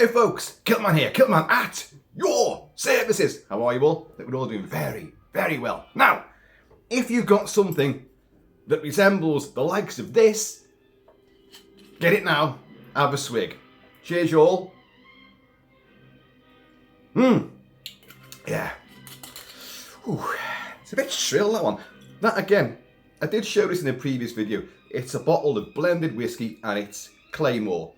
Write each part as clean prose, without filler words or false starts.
Hey folks, Kilt-Man here, Kilt-Man at your services. How are you all? I think we're all doing very, very well. Now, if you've got something that resembles the likes of this, get it now, have a swig. Cheers you all. Yeah. Ooh, it's a bit shrill, that one. That again, I did show this in a previous video. It's a bottle of blended whiskey and it's Claymore.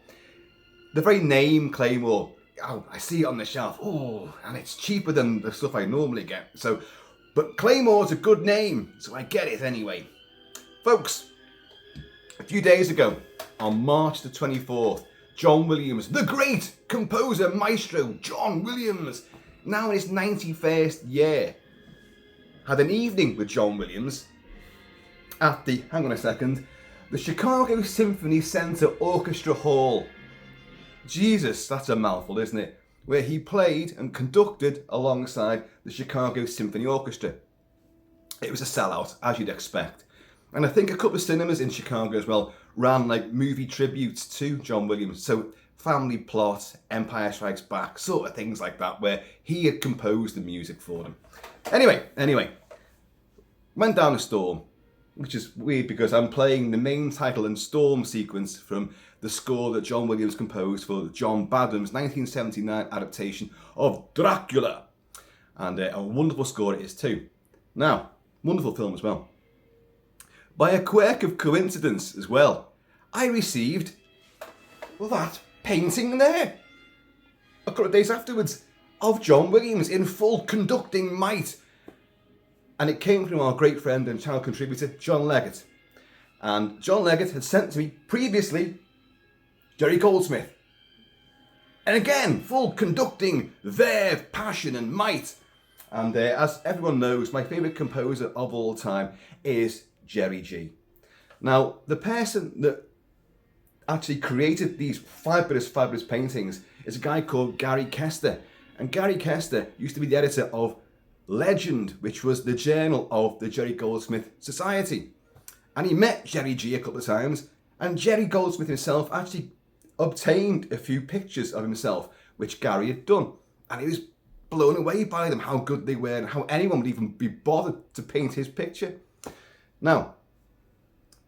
The very name Claymore, oh, I see it on the shelf. Oh, and it's cheaper than the stuff I normally get. So, but Claymore's a good name, so I get it anyway. Folks, a few days ago, on March the 24th, John Williams, the great composer maestro John Williams, now in his 91st year, had an evening with John Williams at the, hang on a second, the Chicago Symphony Center Orchestra Hall. Jesus, that's a mouthful, isn't it? Where he played and conducted alongside the Chicago Symphony Orchestra. It was a sellout, as you'd expect. And I think a couple of cinemas in Chicago as well ran like movie tributes to John Williams. So Family Plot, Empire Strikes Back, sort of things like that, where he had composed the music for them. Anyway, went down a storm, which is weird because I'm playing the main title and storm sequence from the score that John Williams composed for John Badham's 1979 adaptation of Dracula. And a wonderful score it is too. Now, wonderful film as well. By a quirk of coincidence as well, I received, well, that painting there, a couple of days afterwards, of John Williams in full conducting might. And it came from our great friend and channel contributor, John Leggett. And John Leggett had sent to me previously Jerry Goldsmith. And again, full conducting verve, passion and might. And as everyone knows, my favourite composer of all time is Jerry G. Now, the person that actually created these fabulous paintings is a guy called Gary Kester. And Gary Kester used to be the editor of Legend, which was the journal of the Jerry Goldsmith Society. And he met Jerry G a couple of times, and Jerry Goldsmith himself actually obtained a few pictures of himself, which Gary had done. And he was blown away by them, how good they were, and how anyone would even be bothered to paint his picture. Now,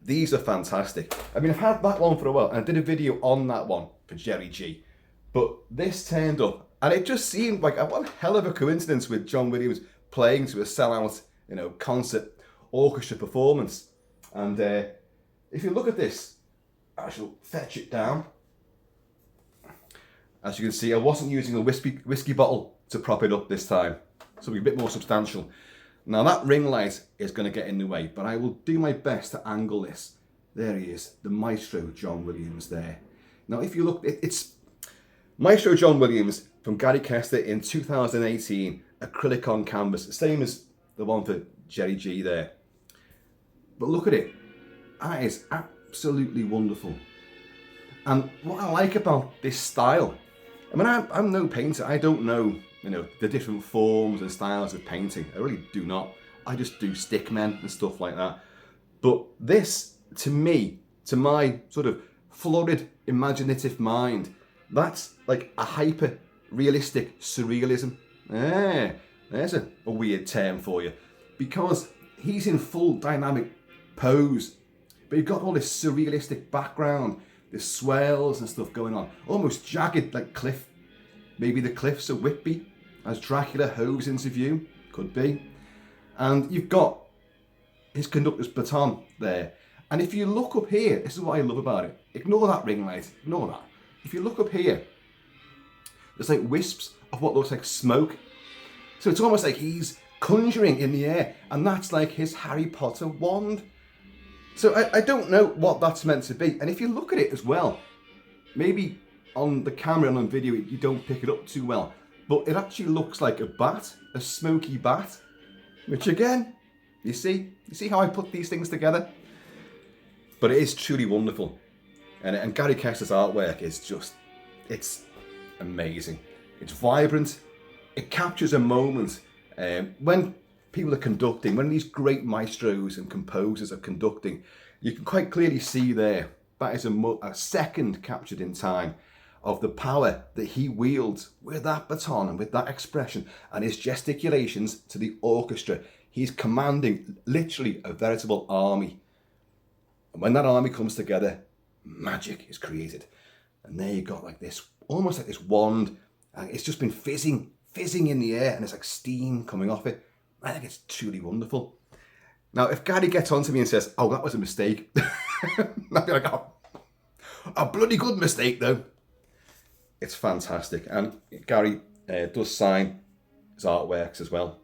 these are fantastic. I mean, I've had that one for a while, and I did a video on that one for Jerry G. But this turned up, and it just seemed like one hell of a coincidence with John Williams playing to a sellout, concert orchestra performance. And if you look at this, I shall fetch it down. As you can see, I wasn't using a whiskey bottle to prop it up this time. Something a bit more substantial. Now that ring light is going to get in the way, but I will do my best to angle this. There he is, the maestro John Williams there. Now if you look, it's Maestro John Williams from Gary Kester in 2018, acrylic on canvas, same as the one for Jerry G there. But look at it, that is absolutely wonderful. And what I like about this style, I mean, I'm no painter, I don't know, the different forms and styles of painting. I really do not. I just do stickmen and stuff like that. But this, to me, to my sort of florid, imaginative mind, that's like a hyper-realistic surrealism. There's a weird term for you. Because he's in full dynamic pose, but you've got all this surrealistic background, there's swells and stuff going on, almost jagged like cliff. Maybe the cliffs of Whitby as Dracula hoves into view, could be. And you've got his conductor's baton there. And if you look up here, this is what I love about it. Ignore that ring light, ignore that. If you look up here, there's like wisps of what looks like smoke. So it's almost like he's conjuring in the air, and that's like his Harry Potter wand. So I don't know what that's meant to be. And if you look at it as well, maybe on the camera and on video you don't pick it up too well, but it actually looks like a bat, a smoky bat, which again, you see how I put these things together? But it is truly wonderful. And Gary Kester's artwork is just, it's amazing. It's vibrant. It captures a moment when people are conducting, when these great maestros and composers are conducting, you can quite clearly see there, that is a second captured in time. of the power that he wields with that baton and with that expression and his gesticulations to the orchestra. He's commanding literally a veritable army. And when that army comes together, magic is created. And there you got like this, almost like this wand, and it's just been fizzing in the air, and it's like steam coming off it. I think it's truly wonderful. Now, if Gary gets on to me and says, oh, that was a mistake, I'd be like, oh, a bloody good mistake though. It's fantastic. And Gary does sign his artworks as well.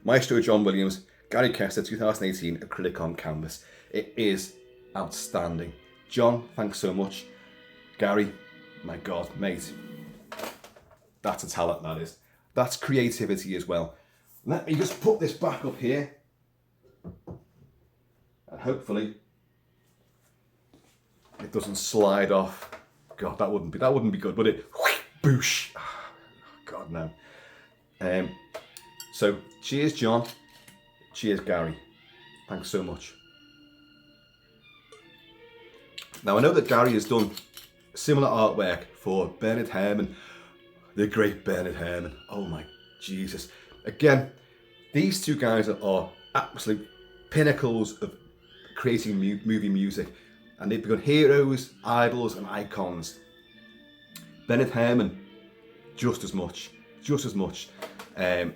Maestro John Williams, Gary Kester, 2018, acrylic on canvas. It is outstanding. John, thanks so much. Gary, my God, mate, that's a talent, that is. That's creativity as well. Let me just put this back up here, and hopefully it doesn't slide off. God, that wouldn't be good, would it? Boosh! Oh, God, no. So, cheers, John. Cheers, Gary. Thanks so much. Now, I know that Gary has done similar artwork for Bernard Herrmann, the great Bernard Herrmann. Oh my Jesus. Again, these two guys are absolute pinnacles of creating movie music, and they've become heroes, idols and icons. Bernard Herrmann, just as much. I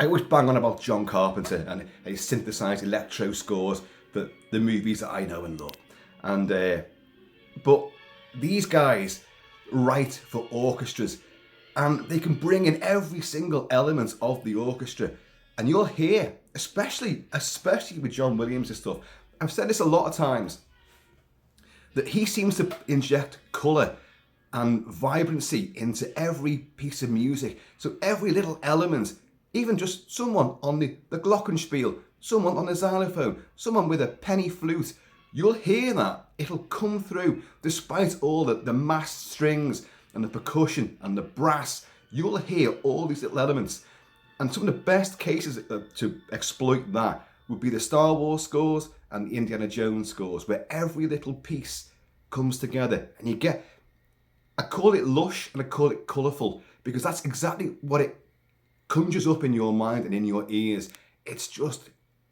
always bang on about John Carpenter and his synthesized electro scores for the movies that I know and love. And but these guys write for orchestras, and they can bring in every single element of the orchestra. And you'll hear, especially with John Williams' stuff, I've said this a lot of times, that he seems to inject colour and vibrancy into every piece of music. So every little element, even just someone on the glockenspiel, someone on the xylophone, someone with a penny flute, you'll hear that. It'll come through despite all the massed strings and the percussion and the brass. You'll hear all these little elements. And some of the best cases to exploit that would be the Star Wars scores and the Indiana Jones scores, where every little piece comes together and you get, I call it lush and I call it colourful, because that's exactly what it conjures up in your mind and in your ears. It's just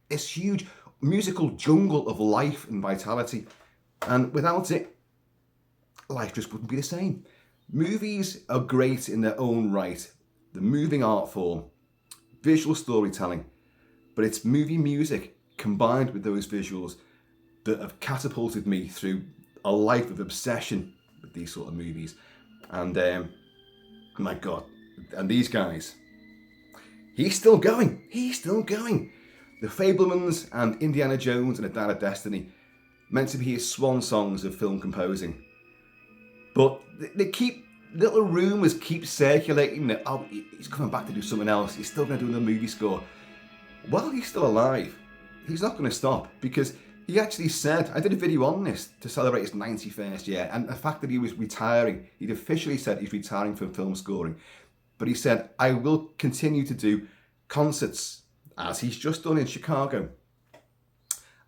this huge musical jungle of life and vitality. And without it, life just wouldn't be the same. Movies are great in their own right. The moving art form, visual storytelling, but it's movie music combined with those visuals that have catapulted me through a life of obsession with these sort of movies. And my God, and these guys, he's still going. The Fablemans and Indiana Jones and A Dial of Destiny, meant to be his swan songs of film composing. But they keep, little rumours keep circulating that, oh, he's coming back to do something else. He's still going to do another movie score. While he's still alive, he's not going to stop, because he actually said, I did a video on this to celebrate his 91st year, and the fact that he was retiring, he'd officially said he's retiring from film scoring. But he said, I will continue to do concerts, as he's just done in Chicago,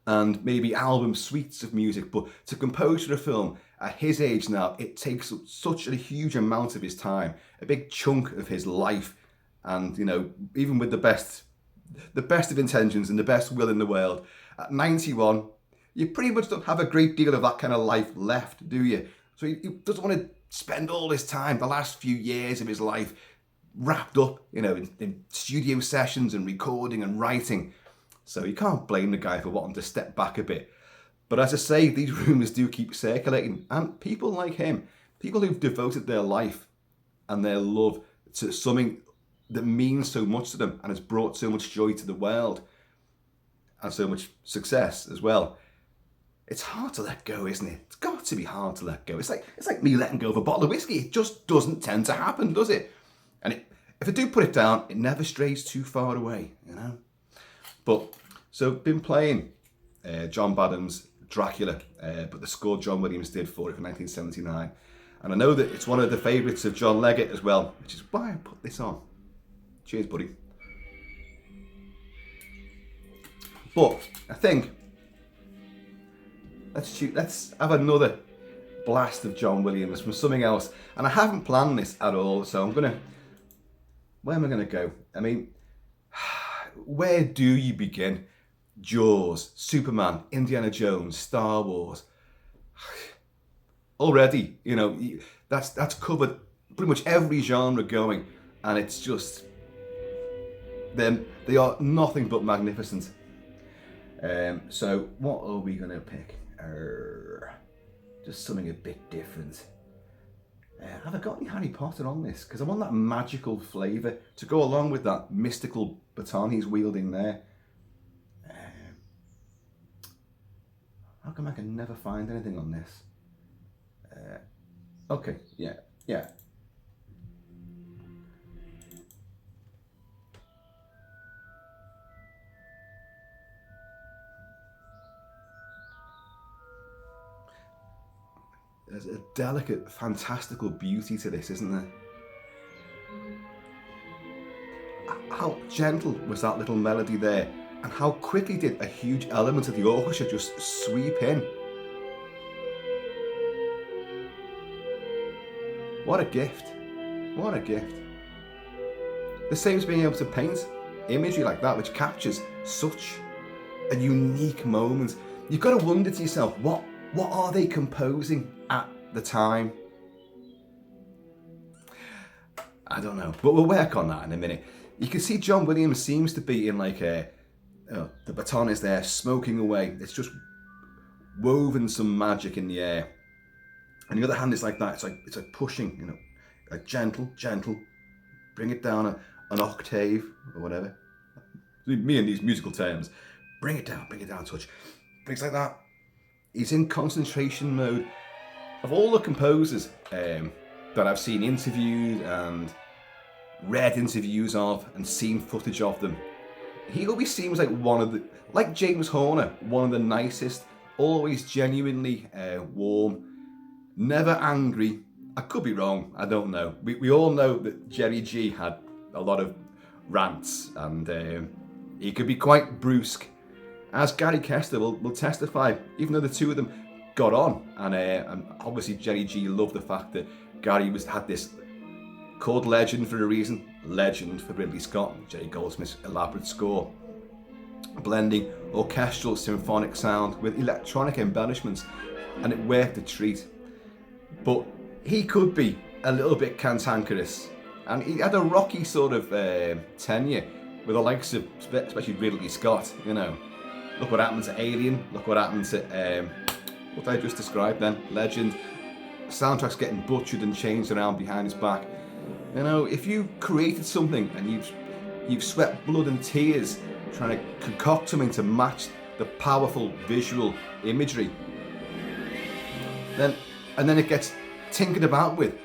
and maybe album suites of music, but to compose for a film at his age now, it takes such a huge amount of his time, a big chunk of his life. And, you know, even with the best of intentions and the best will in the world, at 91, you pretty much don't have a great deal of that kind of life left, do you? So he doesn't want to spend all his time, the last few years of his life, wrapped up, you know, in studio sessions and recording and writing. So you can't blame the guy for wanting to step back a bit. But as I say, these rumours do keep circulating, and people like him, people who've devoted their life and their love to something that means so much to them and has brought so much joy to the world and so much success as well. It's hard to let go, isn't it? It's got to be hard to let go. It's like me letting go of a bottle of whiskey. It just doesn't tend to happen, does it? And if I do put it down, it never strays too far away, you know? But, so been playing John Badham's Dracula, but the score John Williams did for it for 1979. And I know that it's one of the favourites of John Leggett as well, which is why I put this on. Cheers, buddy. But I think let's have another blast of John Williams from something else. And I haven't planned this at all, so where am I gonna go? I mean, where do you begin? Jaws, Superman, Indiana Jones, Star Wars. Already, you know, that's covered pretty much every genre going, and it's just, they are nothing but magnificent. So what are we gonna pick? Just something a bit different. Have I got any Harry Potter on this? Because I want that magical flavour to go along with that mystical baton he's wielding there. How come I can never find anything on this? Okay, yeah. There's a delicate, fantastical beauty to this, isn't there? How gentle was that little melody there, and how quickly did a huge element of the orchestra just sweep in. What a gift. What a gift. The same as being able to paint imagery like that, which captures such a unique moment. You've got to wonder to yourself, what are they composing at the time? I don't know, but we'll work on that in a minute. You can see John Williams seems to be in like the baton is there smoking away. It's just woven some magic in the air. And the other hand is like that. It's like pushing, you know, like gentle, bring it down an octave or whatever. Me and these musical terms. Bring it down a touch. Brings like that. He's in concentration mode. Of all the composers that I've seen interviewed and read interviews of and seen footage of them, he always seems like like James Horner, one of the nicest, always genuinely warm, never angry. I could be wrong, I don't know. We all know that Jerry G had a lot of rants, and he could be quite brusque. As Gary Kester will testify, even though the two of them got on, and obviously Jerry G loved the fact that Gary had this called Legend for a reason, Legend for Ridley Scott, Jerry Goldsmith's elaborate score, blending orchestral symphonic sound with electronic embellishments, and it worked a treat. But he could be a little bit cantankerous, and he had a rocky sort of tenure with the likes of especially Ridley Scott, you know. Look what happened to Alien, look what happened to what I just described then, Legend. Soundtrack's getting butchered and changed around behind his back. You know, if you created something and you've sweat blood and tears trying to concoct something to match the powerful visual imagery, then it gets tinkered about with.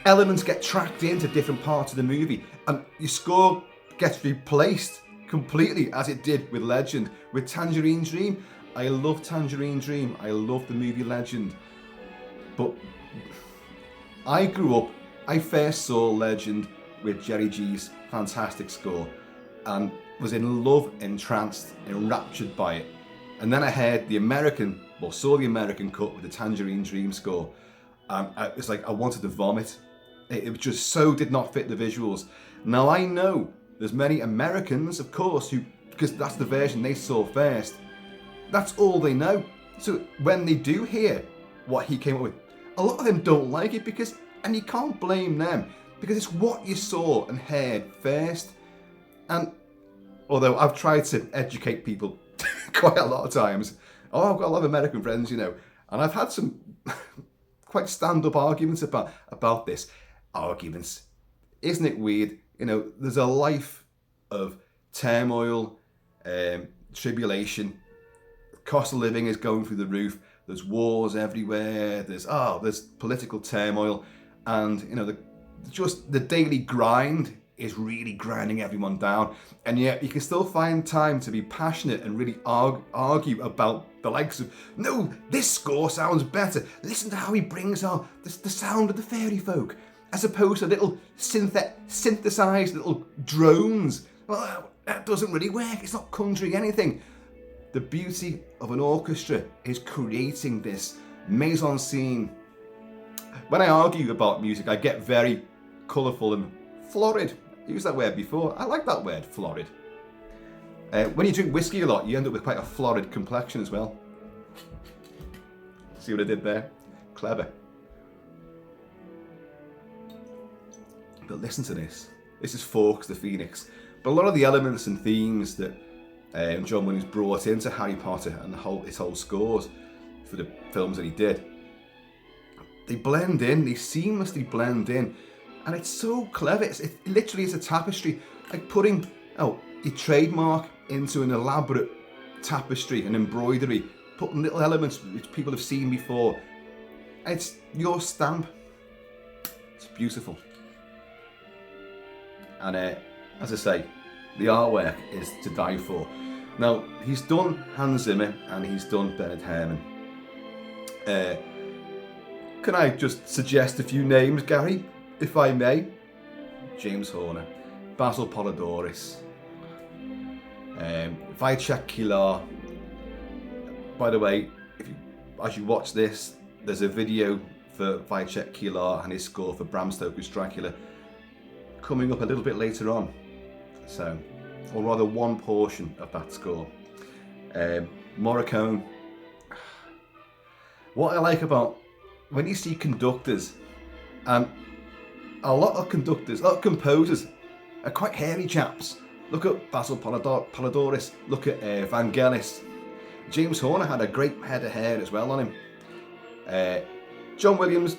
Elements get tracked into different parts of the movie, and your score gets replaced completely, as it did with Legend. With Tangerine Dream, I love Tangerine Dream. I love the movie Legend. But I first saw Legend with Jerry G's fantastic score and was in love, entranced, enraptured by it. And then I heard saw the American cut with the Tangerine Dream score. It's like I wanted to vomit. It just so did not fit the visuals. Now I know there's many Americans, of course, because that's the version they saw first. That's all they know. So when they do hear what he came up with, a lot of them don't like it and you can't blame them, because it's what you saw and heard first. And although I've tried to educate people quite a lot of times, I've got a lot of American friends, you know, and I've had some quite stand-up arguments about this. Arguments. Isn't it weird? You know, there's a life of turmoil, tribulation. Cost of living is going through the roof. There's wars everywhere. There's political turmoil, and you know the daily grind is really grinding everyone down. And yet you can still find time to be passionate and really argue about the likes of, no, this score sounds better. Listen to how he brings out the sound of the fairy folk, as opposed to little synthesized little drones. Well, that doesn't really work. It's not conjuring anything. The beauty of an orchestra is creating this mise en scene. When I argue about music, I get very colourful and florid. I used that word before. I like that word, florid. When you drink whiskey a lot, you end up with quite a florid complexion as well. See what I did there? Clever. But listen to this. This is Fawkes the Phoenix. But a lot of the elements and themes that John Williams brought into Harry Potter and his whole scores for the films that he did, they blend in, they seamlessly blend in, and it's so clever. It literally is a tapestry, like putting a trademark into an elaborate tapestry, an embroidery, putting little elements which people have seen before. It's your stamp. It's beautiful. And as I say, the artwork is to die for. Now, he's done Hans Zimmer and he's done Bernard Herrmann. Can I just suggest a few names, Gary, if I may? James Horner, Basil Polidorus, Wojciech Kilar. By the way, as you watch this, there's a video for Wojciech Kilar and his score for Bram Stoker's Dracula coming up a little bit later on. So, or rather one portion of that score. Morricone. What I like about when you see conductors, and a lot of composers are quite hairy chaps. Look at Basil Polidorus, look at Vangelis. James Horner had a great head of hair as well on him. John Williams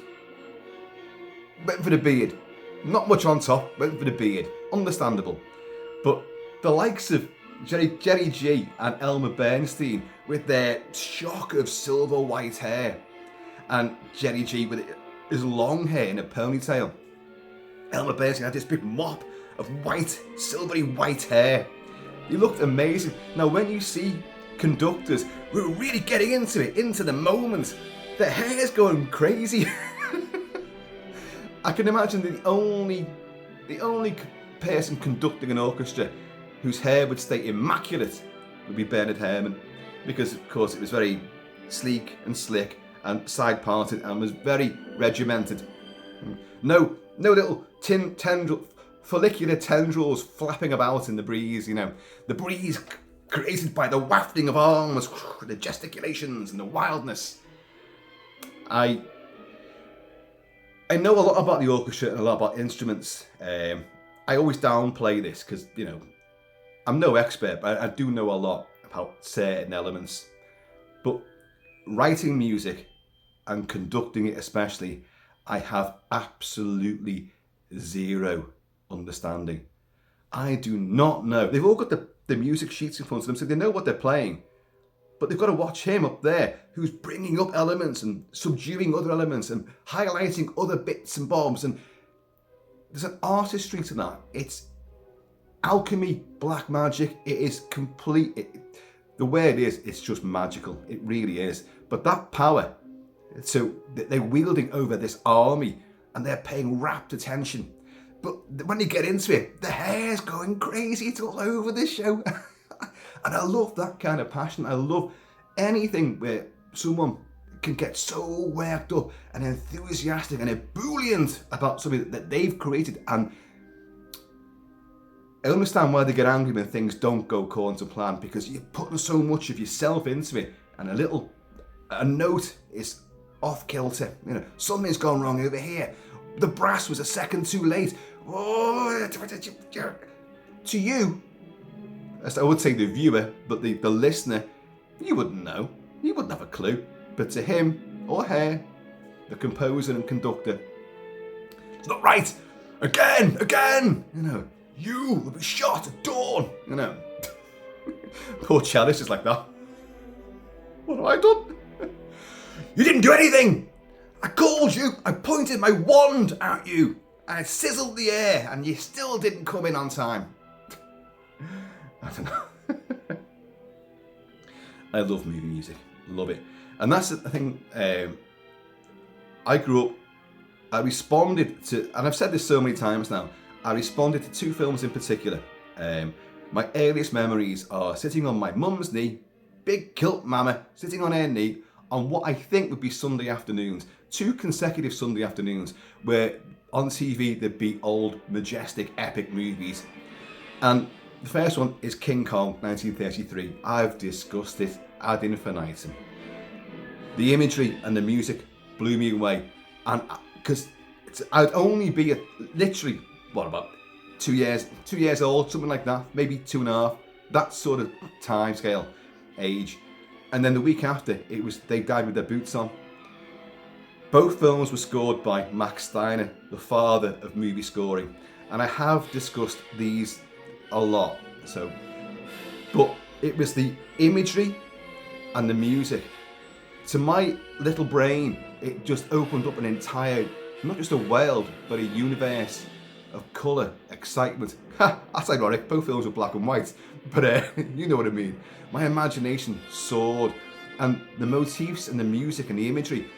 went for the beard. Not much on top, went for the beard. Understandable. But the likes of Jerry G and Elmer Bernstein with their shock of silver white hair, and Jerry G with his long hair in a ponytail. Elmer Bernstein had this big mop of white, silvery white hair. He looked amazing. Now when you see conductors who are really getting into it, into the moment, their hair's going crazy. I can imagine the only person conducting an orchestra whose hair would stay immaculate would be Bernard Herrmann, because of course it was very sleek and slick and side parted and was very regimented. No little follicular tendrils flapping about in the breeze, you know. The breeze created by the wafting of arms, the gesticulations and the wildness. I know a lot about the orchestra and a lot about instruments. I always downplay this because, you know, I'm no expert, but I do know a lot about certain elements. But writing music and conducting it especially, I have absolutely zero understanding. I do not know. They've all got the music sheets in front of them, so they know what they're playing. But they've got to watch him up there, who's bringing up elements and subduing other elements and highlighting other bits and bobs. And there's an artistry to that. It's alchemy, black magic. It is complete. The way it is, it's just magical. It really is. But that power, so they're wielding over this army and they're paying rapt attention. But when you get into it, the hair's going crazy. It's all over the show. And I love that kind of passion. I love anything where someone can get so worked up and enthusiastic and ebullient about something that they've created. And I understand why they get angry when things don't go according to plan, because you're putting so much of yourself into it, and a note is off kilter. You know, something's gone wrong over here. The brass was a second too late. Oh, to you, I would say the viewer, but the listener, you wouldn't know. You wouldn't have a clue. But to him or her, the composer and conductor, it's not right. Again. You know, you will be shot at dawn. You know, poor Chalice is like that. What have I done? You didn't do anything. I called you. I pointed my wand at you. I sizzled the air, and you still didn't come in on time. I don't know. I love movie music. Love it. And that's the thing. I grew up, I responded to, and I've said this so many times now, I responded to two films in particular. My earliest memories are sitting on my mum's knee, big kilt mama, sitting on her knee, on what I think would be Sunday afternoons, 2 consecutive Sunday afternoons, where on TV there'd be old, majestic, epic movies. And the first one is King Kong, 1933. I've discussed it ad infinitum. The imagery and the music blew me away, and because I'd only be literally, what, about 2 years old, something like that, maybe 2.5, that sort of time scale, age. And then the week after, they died with their boots on. Both films were scored by Max Steiner, the father of movie scoring, and I have discussed these a lot. But it was the imagery and the music. To my little brain, it just opened up an entire, not just a world, but a universe of colour, excitement. Ha! That's ironic, both films were black and white, but you know what I mean. My imagination soared, and the motifs and the music and the imagery,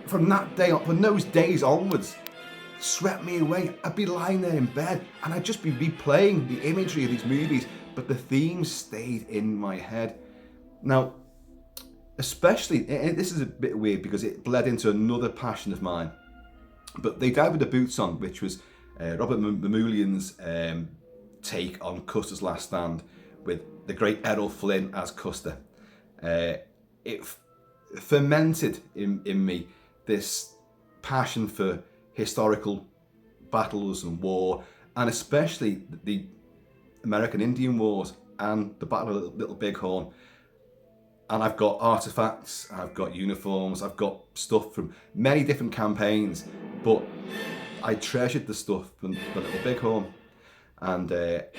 from those days onwards, swept me away. I'd be lying there in bed, and I'd just be replaying the imagery of these movies, but the themes stayed in my head. Now, especially, this is a bit weird because it bled into another passion of mine, but They Died with the Boots On, which was Robert Mamoulian's take on Custer's Last Stand, with the great Errol Flynn as Custer. It fermented in me this passion for historical battles and war, and especially the American Indian Wars and the Battle of Little Bighorn. And I've got artifacts, I've got uniforms, I've got stuff from many different campaigns, but I treasured the stuff from the Little Bighorn. And that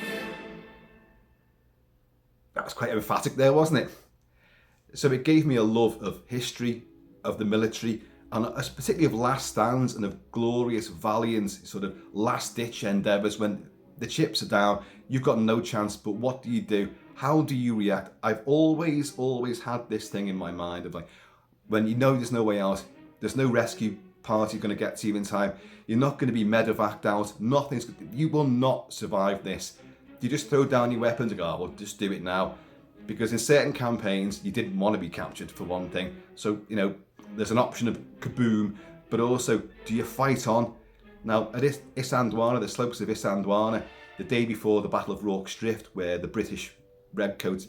was quite emphatic there, wasn't it? So it gave me a love of history, of the military, and particularly of last stands and of glorious, valiant, sort of last-ditch endeavours when the chips are down, you've got no chance, but what do you do? How do you react? I've always had this thing in my mind of like, when you know there's no way out, there's no rescue party going to get to you in time, you're not going to be medevaced out, you will not survive this. You just throw down your weapons and go, oh, well, just do it now. Because in certain campaigns, you didn't want to be captured, for one thing. So, there's an option of kaboom, but also, do you fight on? Now, at Isandlwana, the slopes of Isandlwana, the day before the Battle of Rorke's Drift, where the British Redcoats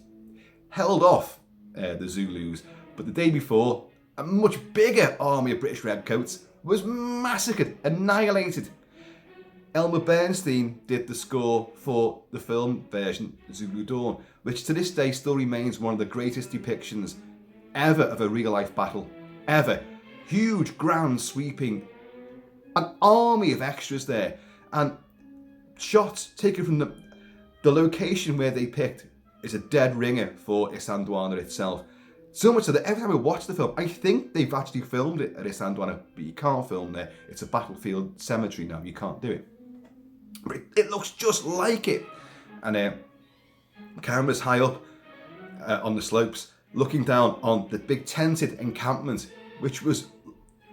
held off the Zulus, but the day before, a much bigger army of British Redcoats was massacred, annihilated. Elmer Bernstein did the score for the film version, Zulu Dawn, which to this day still remains one of the greatest depictions ever of a real-life battle, ever. Huge, grand, sweeping, an army of extras there, and shots taken from the location where they picked is a dead ringer for Isandlwana itself. So much so that every time I watch the film, I think they've actually filmed it at Isandlwana, but you can't film there. It's a battlefield cemetery now, you can't do it. But it looks just like it. And cameras high up on the slopes, looking down on the big tented encampment, which was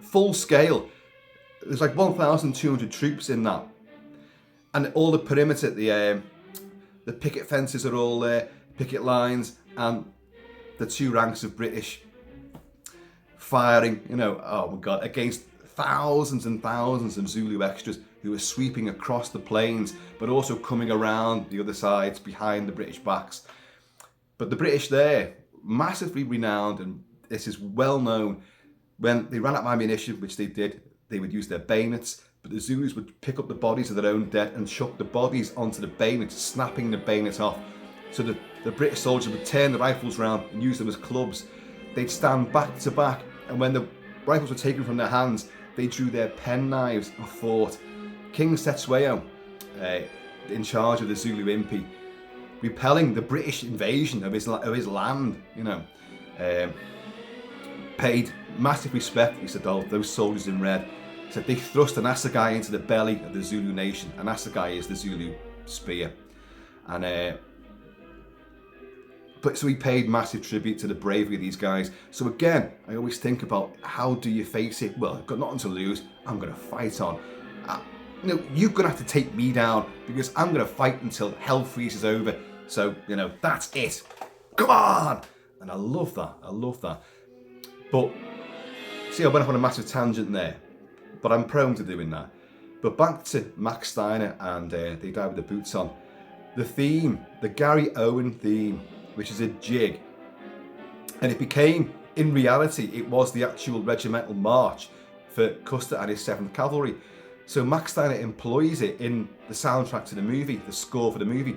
full scale. There's like 1,200 troops in that. And all the perimeter, the picket fences are all there, picket lines, and the 2 ranks of British firing, oh my God, against thousands and thousands of Zulu extras who were sweeping across the plains, but also coming around the other sides behind the British backs. But the British there, massively renowned, and this is well known, when they ran out of ammunition, which they did, they would use their bayonets, but the Zulus would pick up the bodies of their own dead and chuck the bodies onto the bayonets, snapping the bayonet off. So the British soldiers would turn the rifles round and use them as clubs. They'd stand back to back, and when the rifles were taken from their hands, they drew their penknives and fought. King Cetshwayo, in charge of the Zulu Impi, repelling the British invasion of his land, paid massive respect, he said, those soldiers in red. He said they thrust an assegai into the belly of the Zulu nation. An assegai is the Zulu spear. And so he paid massive tribute to the bravery of these guys. So again, I always think about, how do you face it? Well, I've got nothing to lose. I'm going to fight on. You're going to have to take me down, because I'm going to fight until hell freezes over. So, that's it. Come on! And I love that. I love that. But see, I went off on a massive tangent there, but I'm prone to doing that. But back to Max Steiner and They Die With the Boots On. The theme, the Gary Owen theme, which is a jig, and it became, in reality, it was the actual regimental march for Custer and his 7th Cavalry. So Max Steiner employs it in the soundtrack to the movie, the score for the movie,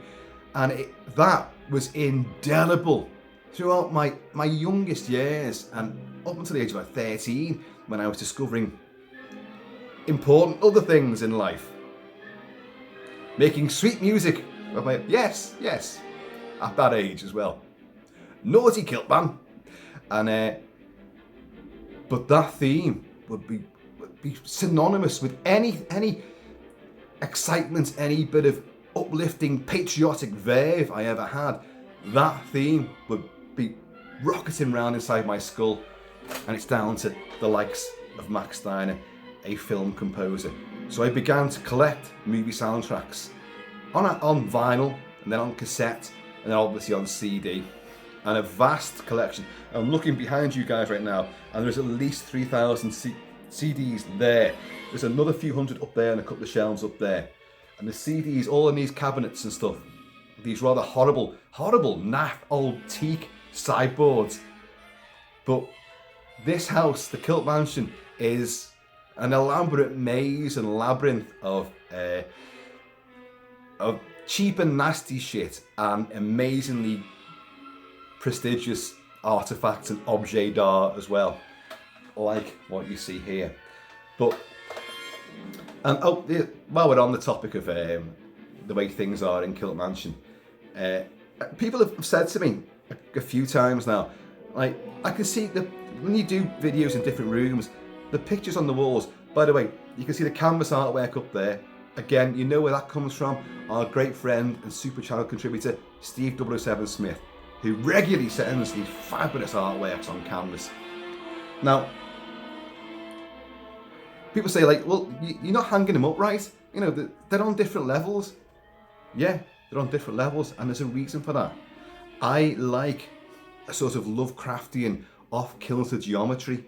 and that was indelible throughout my youngest years and up until the age of about 13, when I was discovering important other things in life. Making sweet music. Yes, at that age as well. Naughty Kilt-Man. And but that theme would be synonymous with any excitement, any bit of uplifting, patriotic verve I ever had. That theme would be rocketing round inside my skull, and it's down to the likes of Max Steiner, a film composer. So I began to collect movie soundtracks on vinyl, and then on cassette, and then obviously on CD, and a vast collection. I'm looking behind you guys right now, and there's at least 3,000 CDs there. There's another few hundred up there and a couple of shelves up there. And the CDs all in these cabinets and stuff. These rather horrible, naff old teak sideboards. But this house, the Kilt Mansion, is an elaborate maze and labyrinth of cheap and nasty shit and amazingly prestigious artifacts and objets d'art as well, like what you see here. But while we're on the topic of the way things are in Kilt Mansion, people have said to me a few times now, like, I can see when you do videos in different rooms, the pictures on the walls. By the way, you can see the canvas artwork up there. Again, you know where that comes from. Our great friend and Super Channel contributor, Steve 007 Smith, who regularly sends these fabulous artworks on canvas. Now, people say, like, well, you're not hanging them up right. You know, they're on different levels. Yeah, they're on different levels, and there's a reason for that. I like a sort of Lovecraftian, off-kilter geometry.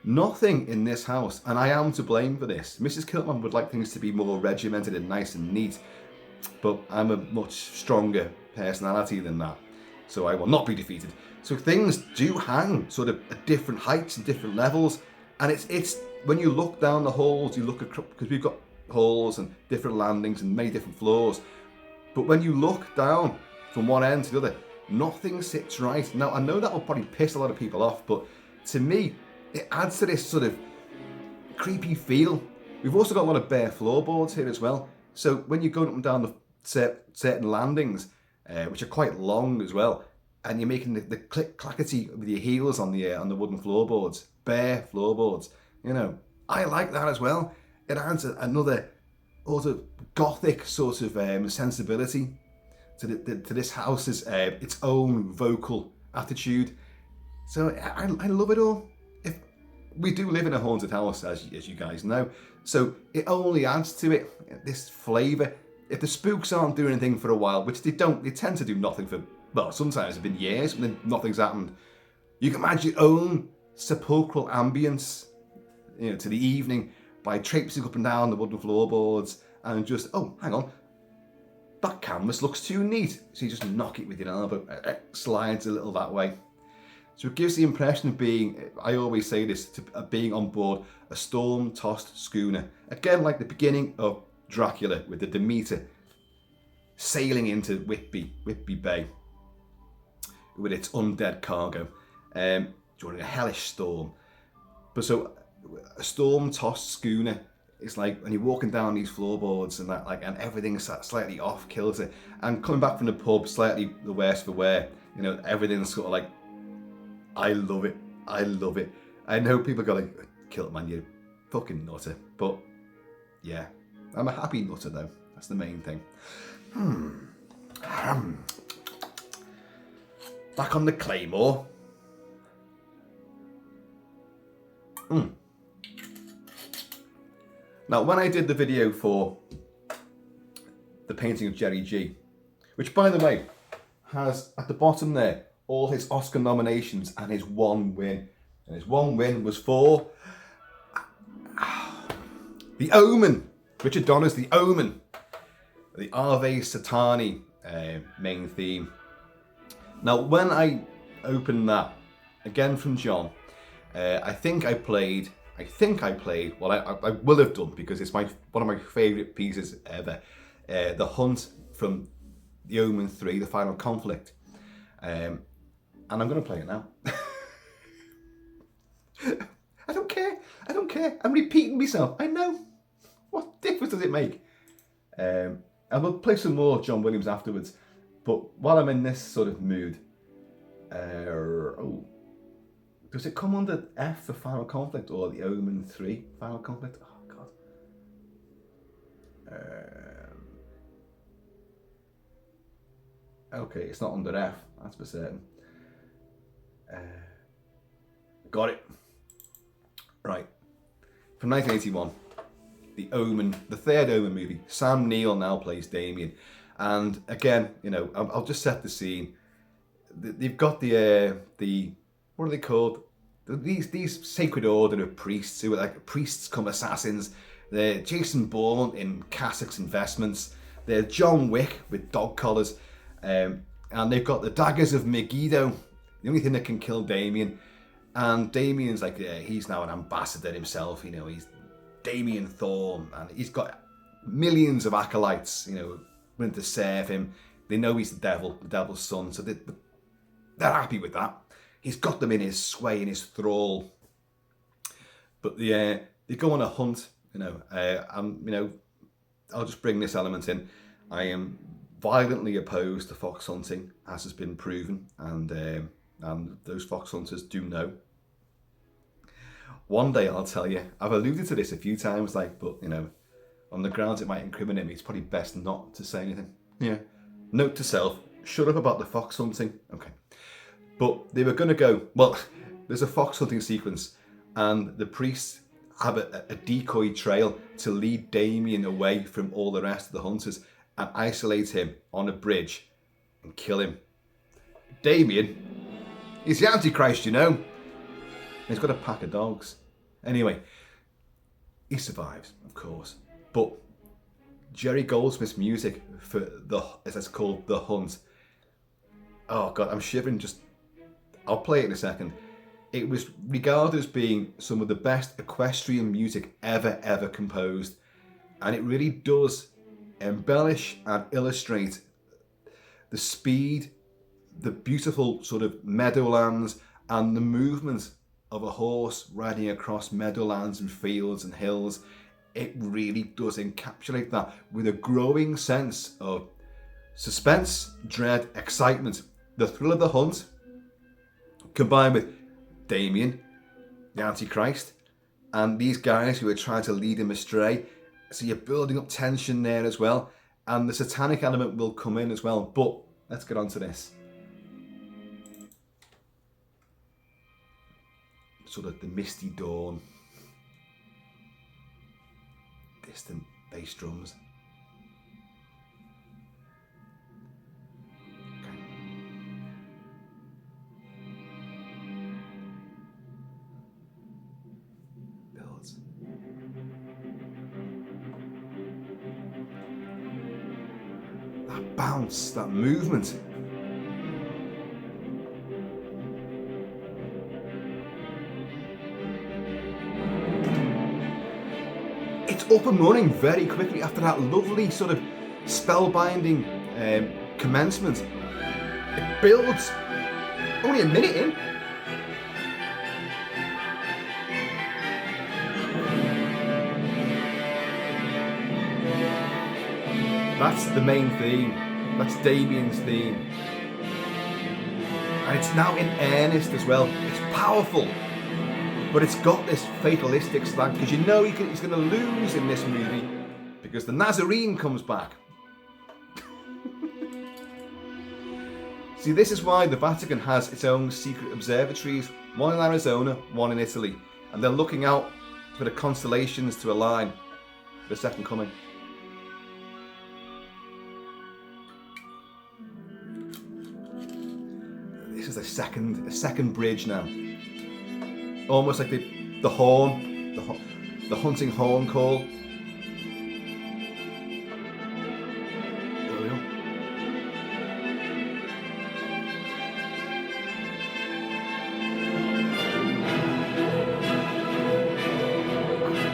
Nothing in this house, and I am to blame for this. Mrs. Kilt-Man would like things to be more regimented and nice and neat, but I'm a much stronger personality than that, so I will not be defeated. So things do hang sort of at different heights and different levels, and it's when you look down the halls, you look at, because we've got halls and different landings and many different floors, but when you look down from one end to the other, nothing sits right. Now, I know that will probably piss a lot of people off, but to me, it adds to this sort of creepy feel. We've also got a lot of bare floorboards here as well. So when you're going up and down the certain landings, which are quite long as well, and you're making the click-clackety with your heels on the wooden floorboards, bare floorboards, you know, I like that as well. It adds another also gothic sort of sensibility to this house's its own vocal attitude. So I love it all. We do live in a haunted house, as you guys know, so it only adds to it, this flavour. If the spooks aren't doing anything for a while, which they don't, they tend to do nothing for, well, sometimes it's been years and then nothing's happened. You can add your own sepulchral ambience, you know, to the evening by traipsing up and down the wooden floorboards and just, oh, hang on, that canvas looks too neat. So you just knock it with your elbow, it slides a little that way. So it gives the impression of being, I always say this, being on board a storm-tossed schooner. Again, like the beginning of Dracula with the Demeter sailing into Whitby Bay with its undead cargo during a hellish storm. But so a storm-tossed schooner is like when you're walking down these floorboards and that, like, and everything's slightly off kilter, and coming back from the pub slightly the worse for wear. You know, everything's sort of like, I love it. I love it. I know people go like, Kilt-Man, you fucking nutter. But yeah, I'm a happy nutter though. That's the main thing. Back on the Claymore. Now, when I did the video for the painting of Jerry G, which by the way has at the bottom there all his Oscar nominations and his one win. And his one win was for The Omen. Richard Donner's The Omen. The Ave Satani main theme. Now, when I opened that, again from John, I think I played, well, I will have done, because it's one of my favourite pieces ever, The Hunt from The Omen 3, The Final Conflict. And I'm going to play it now. I don't care. I'm repeating myself. I know. What difference does it make? And we'll play some more John Williams afterwards. But while I'm in this sort of mood, does it come under F for Final Conflict or The Omen 3 Final Conflict? Oh, God. Okay, it's not under F, that's for certain. Got it. Right. From 1981, The Omen, the third Omen movie. Sam Neill now plays Damien. And again, you know, I'll just set the scene. They've got the what are they called? These sacred order of priests who are like priests come assassins. They're Jason Bourne in cassocks and vestments. They're John Wick with dog collars. And they've got the daggers of Megiddo, the only thing that can kill Damien. And Damien's like, he's now an ambassador himself, you know, he's Damien Thorne, and he's got millions of acolytes, you know, willing to serve him. They know he's the devil's son, so they're happy with that. He's got them in his sway, in his thrall. But they go on a hunt, you know, I'll just bring this element in. I am violently opposed to fox hunting, as has been proven, and those fox hunters do know. One day I'll tell you, I've alluded to this a few times, but you know, on the grounds it might incriminate me, it's probably best not to say anything. Yeah. Note to self, shut up about the fox hunting. Okay. But they were going to go, well, there's a fox hunting sequence, and the priests have a decoy trail to lead Damien away from all the rest of the hunters and isolate him on a bridge and kill him. Damien, he's the Antichrist, you know. He's got a pack of dogs. Anyway, he survives, of course. But Jerry Goldsmith's music for as it's called, The Hunt. Oh God, I'm shivering I'll play it in a second. It was regarded as being some of the best equestrian music ever composed. And it really does embellish and illustrate the speed, the beautiful sort of meadowlands, and the movement of a horse riding across meadowlands and fields and hills. It really does encapsulate that with a growing sense of suspense, dread, excitement. The thrill of the hunt, combined with Damien, the Antichrist, and these guys who are trying to lead him astray. So you're building up tension there as well. And the satanic element will come in as well. But let's get on to this. Sort of the misty dawn. Distant bass drums. Okay. Builds. That bounce, that movement. Up and running very quickly after that lovely sort of spellbinding commencement. It builds only a minute in. That's the main theme. That's Damien's theme. And it's now in earnest as well. It's powerful. But it's got this fatalistic slant, because you know he's going to lose in this movie because the Nazarene comes back. See, this is why the Vatican has its own secret observatories, one in Arizona, one in Italy, and they're looking out for the constellations to align for the second coming. This is a second bridge now. Almost like the horn, the hunting horn call. There we go.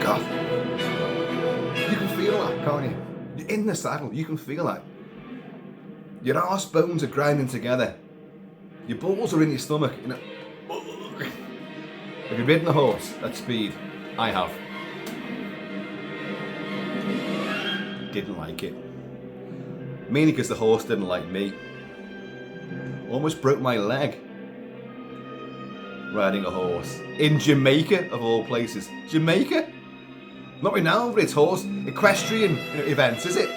God, you can feel that, can't you? You're in the saddle, you can feel that. Your arse bones are grinding together. Your balls are in your stomach. You know. Have you ridden a horse at speed? I have. Didn't like it. Mainly because the horse didn't like me. Almost broke my leg riding a horse. In Jamaica, of all places. Jamaica? Not renowned for its horse equestrian events, is it?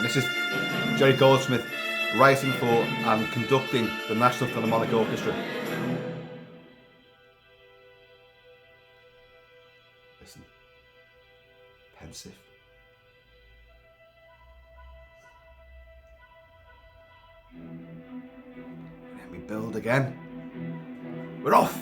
This is Jerry Goldsmith writing for and conducting the National Philharmonic Orchestra. Listen, pensive. Then we build again. We're off!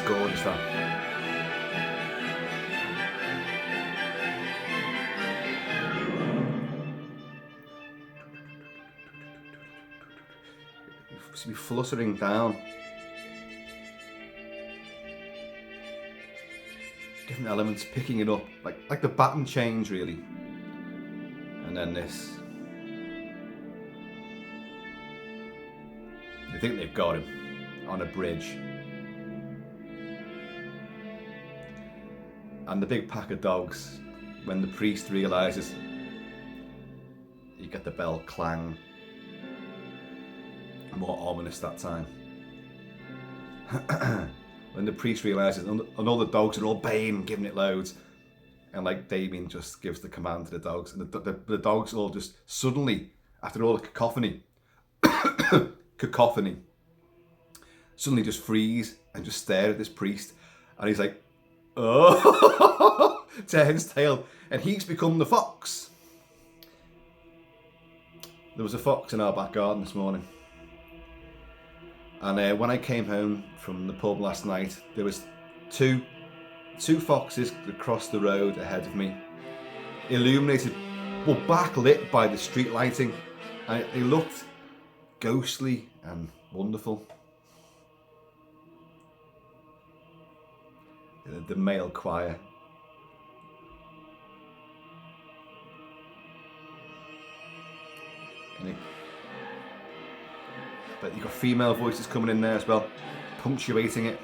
Gorgeous, that. It should be fluttering down. Different elements picking it up, like the baton change, really. And then this. You think they've got him on a bridge. And the big pack of dogs, when the priest realises, you get the bell clang. More ominous that time. When the priest realises, and all the dogs are all baying, giving it loads, and like Damien just gives the command to the dogs, and the dogs all just suddenly, after all the cacophony, suddenly just freeze and just stare at this priest, and he's like, oh, turns tail, and he's become the fox. There was a fox in our back garden this morning, and when I came home from the pub last night, there was two foxes that crossed the road ahead of me, illuminated, well, backlit by the street lighting, and they looked ghostly and wonderful. The male choir. But you've got female voices coming in there as well, punctuating it.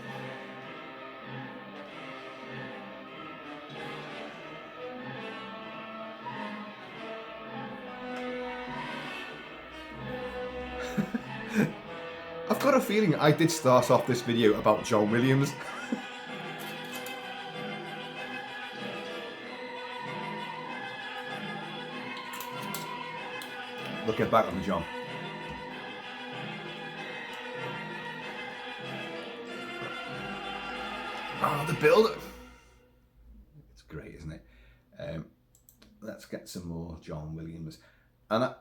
I've got a feeling I did start off this video about John Williams. Look, get back on the John. Oh, the build. It's great, isn't it? Let's get some more John Williams. And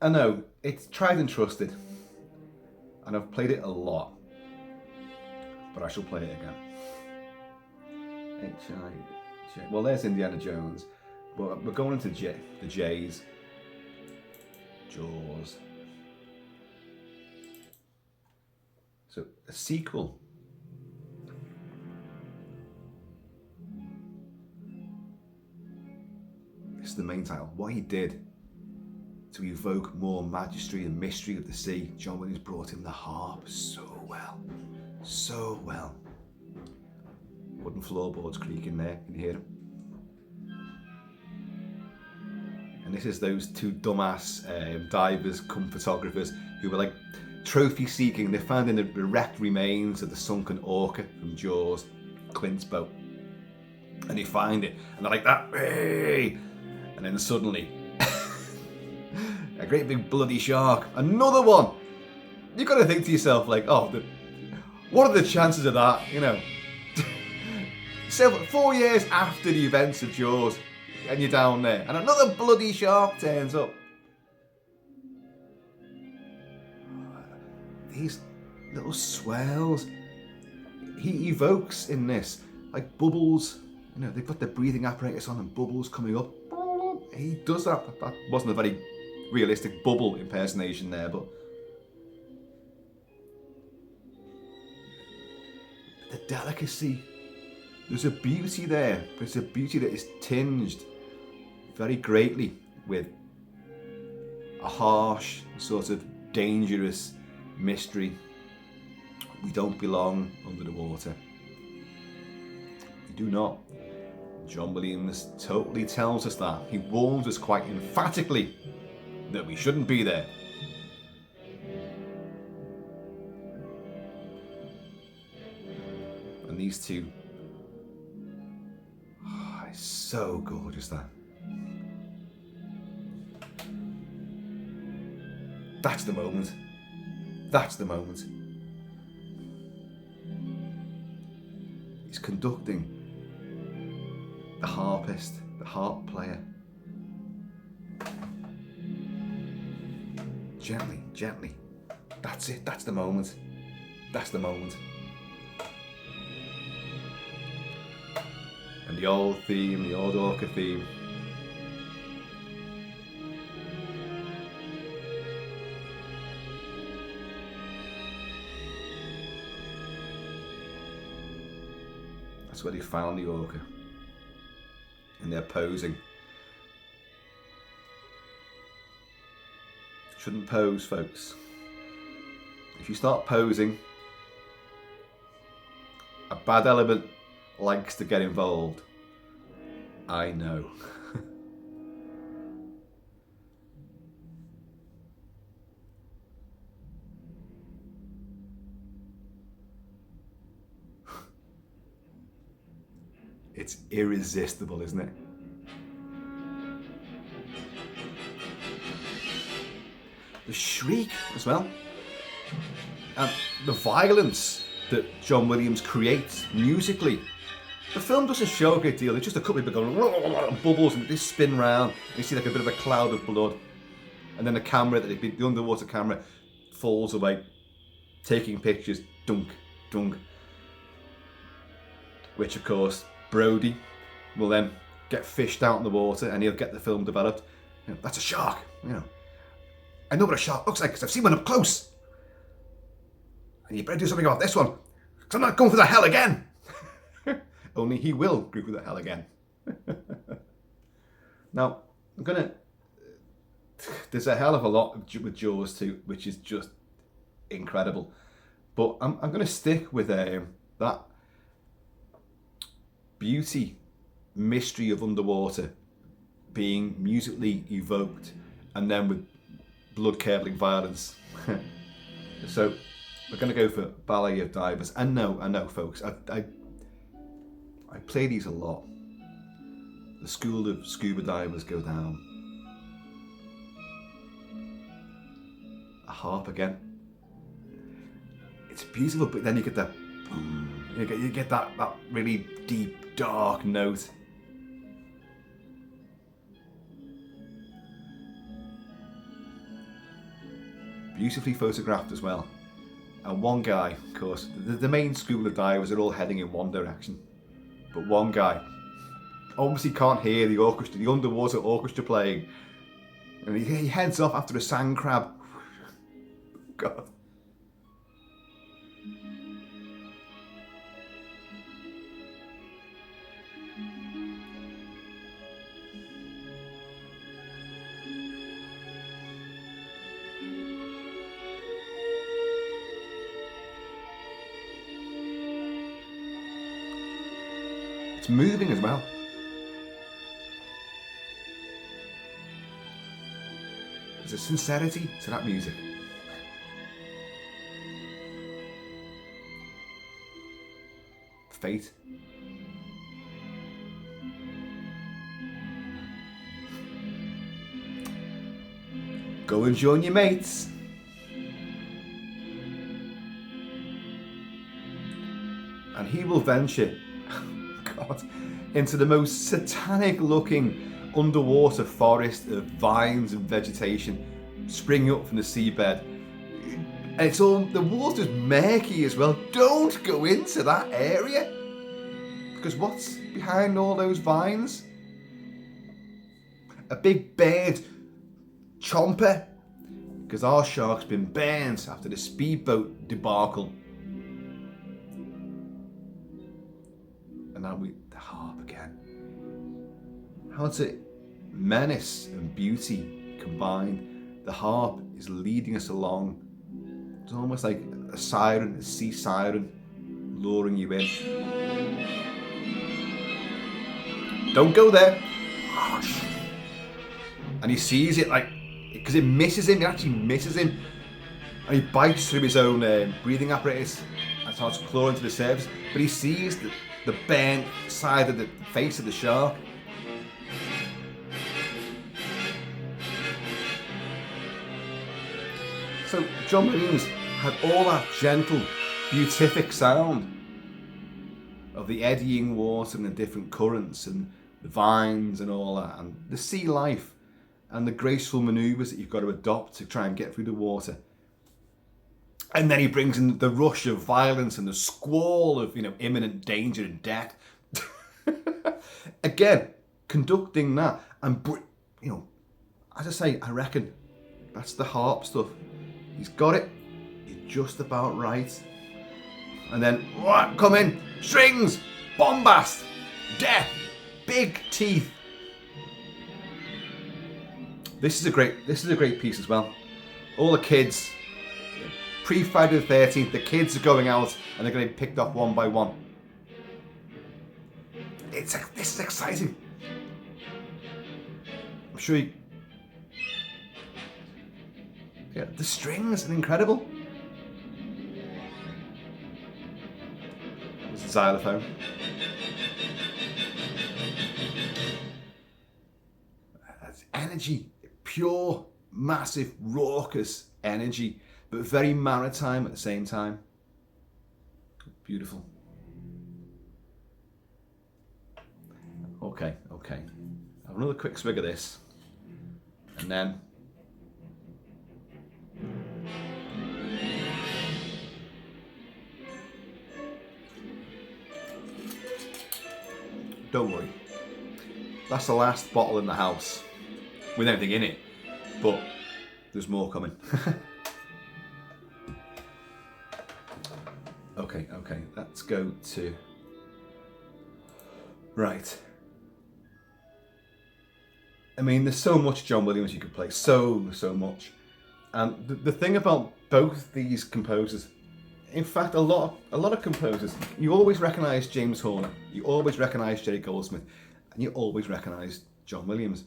I know it's tried and trusted, and I've played it a lot, but I shall play it again. H-I-J. Well, there's Indiana Jones, but we're going into the J's. Jaws. So a sequel. This is the main title. What he did to evoke more majesty and mystery of the sea. John Williams brought in the harp so well. So well. Wooden floorboards creaking there. Can you hear them? And this is those two dumbass divers, cum photographers, who were like trophy seeking. They found in the wrecked remains of the sunken orca from Jaws, Clint's boat. And they find it, and they're like that, hey! And then suddenly, a great big bloody shark, another one. You got to think to yourself, like, oh, what are the chances of that? You know, 4 years after the events of Jaws, and you're down there, and another bloody shark turns up. These little swells he evokes in this, like bubbles. You know, they've got their breathing apparatus on and bubbles coming up. He does that. That wasn't a very realistic bubble impersonation there, but the delicacy, there's a beauty there, but it's a beauty that is tinged very greatly with a harsh, sort of dangerous mystery. We don't belong under the water. We do not. John Williams totally tells us that. He warns us quite emphatically that we shouldn't be there. And these two, it's so gorgeous, that. That's the moment. That's the moment. He's conducting the harpist, the harp player. Gently, gently. That's it, that's the moment. That's the moment. And the old theme, the old orca theme. That's where they found the orca. And they're posing. Shouldn't pose, folks. If you start posing, a bad element likes to get involved. I know. It's irresistible, isn't it? The shriek as well. And the violence that John Williams creates musically. The film doesn't show a great deal. It's just a couple of people going bubbles and they spin round. And you see like a bit of a cloud of blood. And then the camera, the underwater camera, falls away, taking pictures. Dunk, dunk. Which of course, Brody will then get fished out in the water and he'll get the film developed. You know, that's a shark, you know. I know what a shark looks like because I've seen one up close. And you better do something about this one, because I'm not going through the hell again. Only he will go through the hell again. Now, there's a hell of a lot with Jaws 2, which is just incredible. But I'm going to stick with that beauty, mystery of underwater being musically evoked, and then with blood-curdling violence. So we're going to go for Ballet of Divers. And no, I know, folks, I play these a lot. The school of scuba divers go down. A harp again. It's beautiful, but then you get that boom. You get that really deep, dark note. Beautifully photographed as well. And one guy, of course, the main school of divers are all heading in one direction. But one guy obviously can't hear the orchestra, the underwater orchestra playing. And he heads off after a sand crab. God. It's moving as well. There's a sincerity to that music. Fate. Go and join your mates. And he will venture, God, into the most satanic looking underwater forest of vines and vegetation springing up from the seabed. And it's all, the water's murky as well. Don't go into that area. Because what's behind all those vines? A big bird chomper. Because our shark's been burned after the speedboat debacle. And now the harp again. How it's a menace and beauty combined. The harp is leading us along. It's almost like a siren, a sea siren, luring you in. Don't go there. And he sees it like, because it misses him, it actually misses him. And he bites through his own breathing apparatus and starts clawing to the surface. But he sees the burnt side of the face of the shark. So John Williams had all that gentle, beatific sound of the eddying water and the different currents and the vines and all that, and the sea life and the graceful manoeuvres that you've got to adopt to try and get through the water. And then he brings in the rush of violence and the squall of, imminent danger and death. Again, conducting that, and as I say, I reckon that's the harp stuff. He's got it. He's just about right. And then, come in, strings, bombast, death, big teeth. This is a great piece as well. All the kids, pre-Friday the 13th, the kids are going out and they're going to be picked up one by one. This is exciting. I'm sure you... Yeah, the strings are incredible. There's the xylophone. That's energy, pure, massive, raucous energy, but very maritime at the same time. Beautiful. Okay. Have another quick swig of this, and then don't worry, that's the last bottle in the house with everything in it, but there's more coming. Okay, let's go to... Right. I mean, there's so much John Williams you could play, so much. And the thing about both these composers, in fact, a lot of composers, you always recognise James Horner, you always recognise Jerry Goldsmith, and you always recognise John Williams.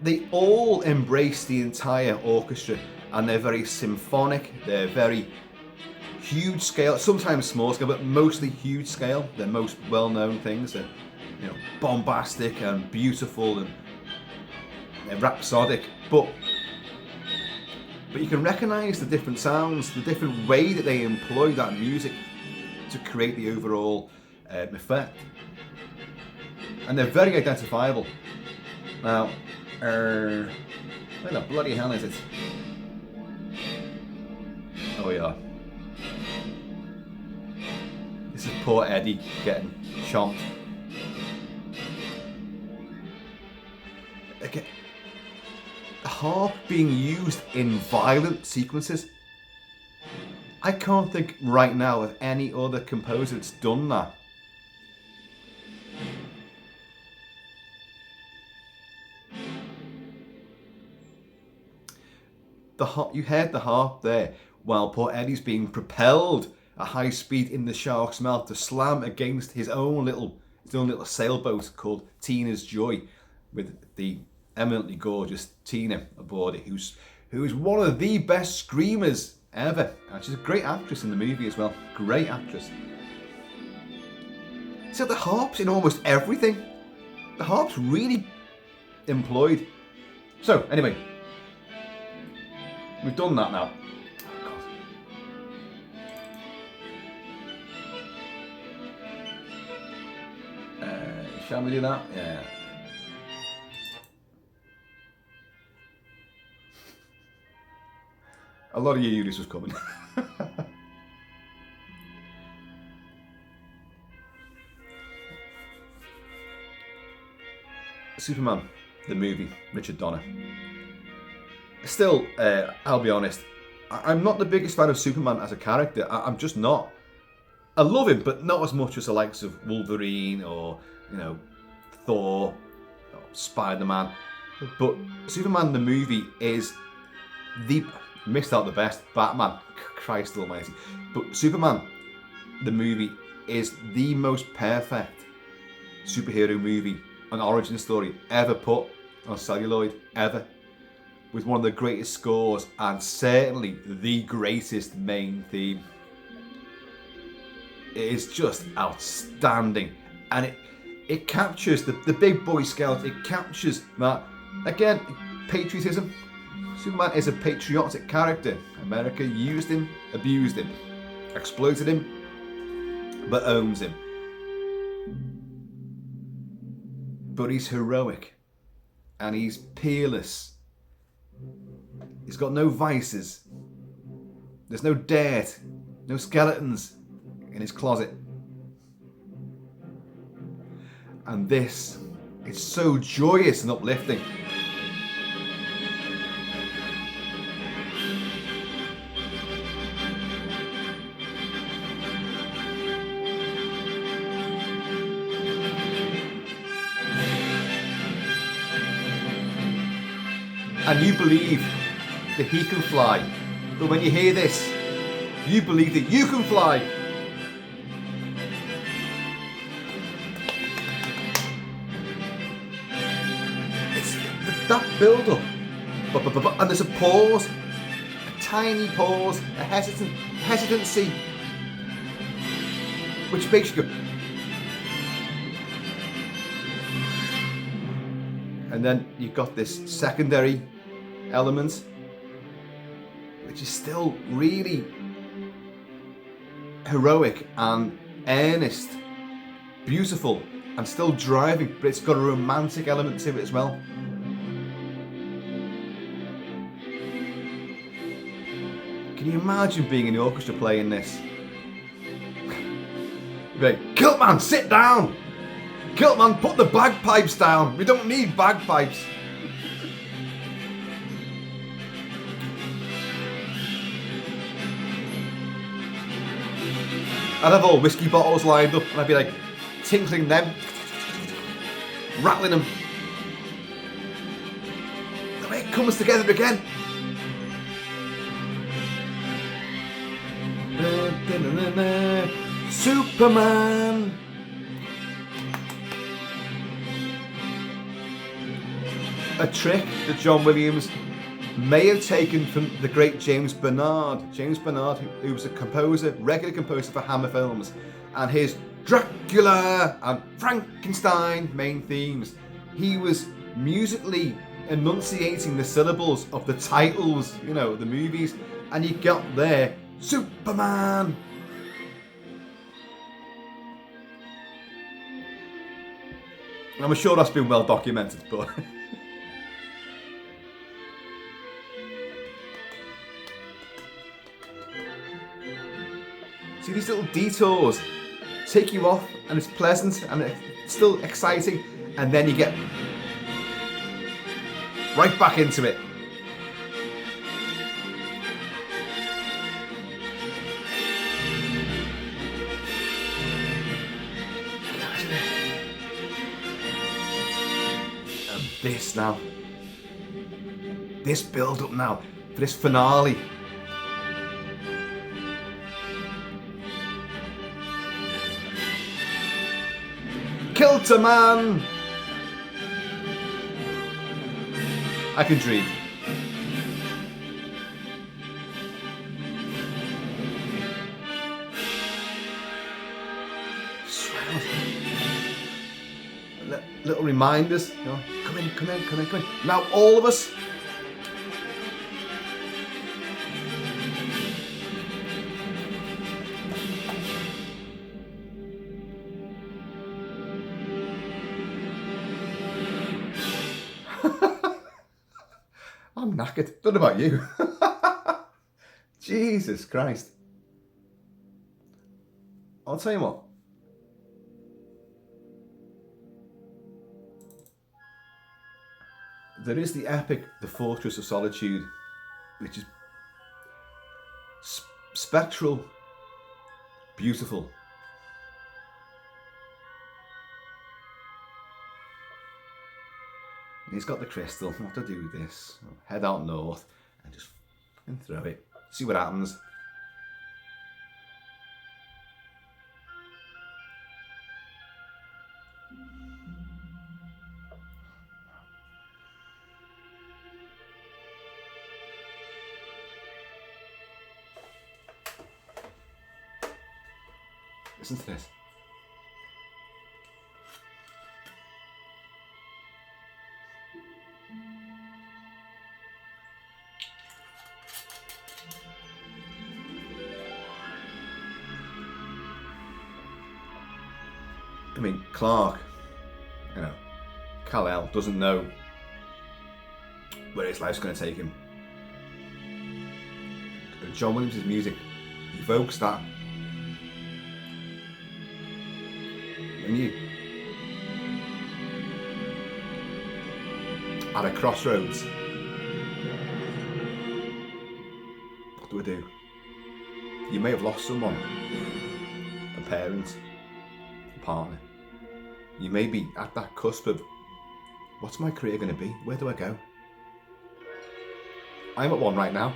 They all embrace the entire orchestra, and they're very symphonic, they're very huge scale, sometimes small scale, but mostly huge scale. Their most well-known things are, bombastic and beautiful and rhapsodic, but you can recognise the different sounds, the different way that they employ that music to create the overall effect, and they're very identifiable. Now, where the bloody hell is it? Oh yeah. This is poor Eddie getting chomped. Again, the harp being used in violent sequences. I can't think right now of any other composer that's done that. You heard the harp there while poor Eddie's being propelled at high speed in the shark's mouth to slam against his own little sailboat called Tina's Joy, with the eminently gorgeous Tina aboard it, who is one of the best screamers ever. And she's a great actress in the movie as well. Great actress. So the harp's in almost everything. the harp's really employed. So, anyway, we've done that now. Shall we do that? Yeah. A lot of you knew this was coming. Superman, the movie, Richard Donner. Still, I'll be honest, I'm not the biggest fan of Superman as a character. I'm just not. I love him, but not as much as the likes of Wolverine or, you know, Thor or Spider-Man. But Superman, the movie, is the... Missed out the best. Batman. Christ almighty. But Superman, the movie, is the most perfect superhero movie, an origin story ever put on celluloid, ever. With one of the greatest scores and certainly the greatest main theme. It is just outstanding. And it captures the big boy scout. It captures that, again, patriotism. Superman is a patriotic character. America used him, abused him, exploited him, but owns him. But he's heroic and he's peerless. He's got no vices. There's no dirt, no skeletons in his closet. And this is so joyous and uplifting. And you believe that he can fly. But when you hear this, you believe that you can fly. It's that build up. And there's a pause, a tiny pause, a hesitancy, which makes you go. And then you've got this secondary element, which is still really heroic and earnest, beautiful, and still driving, but it's got a romantic element to it as well. Can you imagine being in the orchestra playing this? You'd be like, Kilt-Man, sit down! Kilt-Man, put the bagpipes down! We don't need bagpipes! I'd have all whiskey bottles lined up and I'd be like tinkling them, rattling them. The way it comes together again. Superman. A trick that John Williams may have taken from the great James Bernard. James Bernard, who was a composer, regular composer for Hammer Films, and his Dracula and Frankenstein main themes. He was musically enunciating the syllables of the titles, you know, the movies, and you got there, Superman. I'm sure that's been well documented, but... See, these little detours take you off and it's pleasant and it's still exciting, and then you get right back into it. And this now, this build up now for this finale. Kilt-Man! I can dream. little reminders, you know, come in, come in, come in, come in. Now all of us, I'm knackered. Don't know about you. Jesus Christ. I'll tell you what. There is the epic, The Fortress of Solitude, which is spectral, beautiful. He's got the crystal. What to do with this? I'll head out north and just throw it. See what happens. Listen to this. I mean, Clark, you know, Kal-El doesn't know where his life's going to take him. John Williams' music evokes that. When you at a crossroads, what do? You may have lost someone, a parent, a partner. You may be at that cusp of, what's my career going to be? Where do I go? I'm at one right now.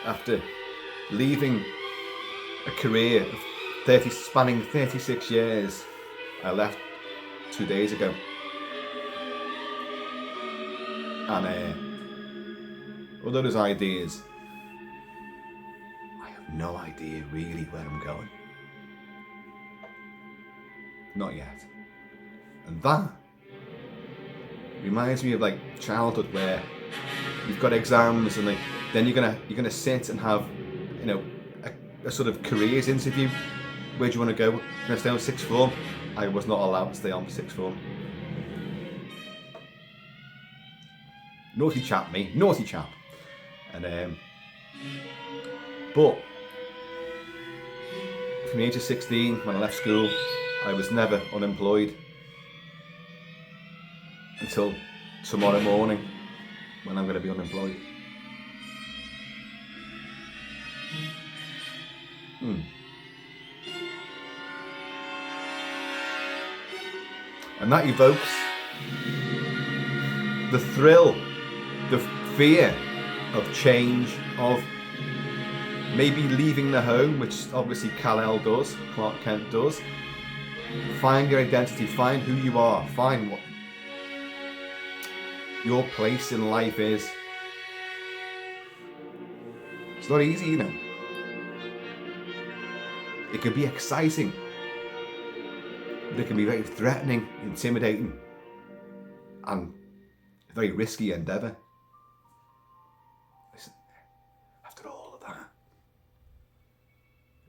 After leaving a career of spanning 36 years, I left 2 days ago. And although there's ideas, I have no idea really where I'm going. Not yet. And that reminds me of like childhood, where you've got exams and like then you're gonna sit and have, you know, a sort of careers interview. Where do you want to go? You're gonna stay on sixth form? I was not allowed to stay on sixth form. Naughty chap, me. Naughty chap. And but from the age of 16, when I left school, I was never unemployed until tomorrow morning, when I'm going to be unemployed. And that evokes the thrill, the fear of change, of maybe leaving the home, which obviously Kal-El does, Clark Kent does. Find your identity, find who you are, find what your place in life is. It's not easy, you know. It can be exciting, but it can be very threatening, intimidating, and a very risky endeavour. Listen, after all of that,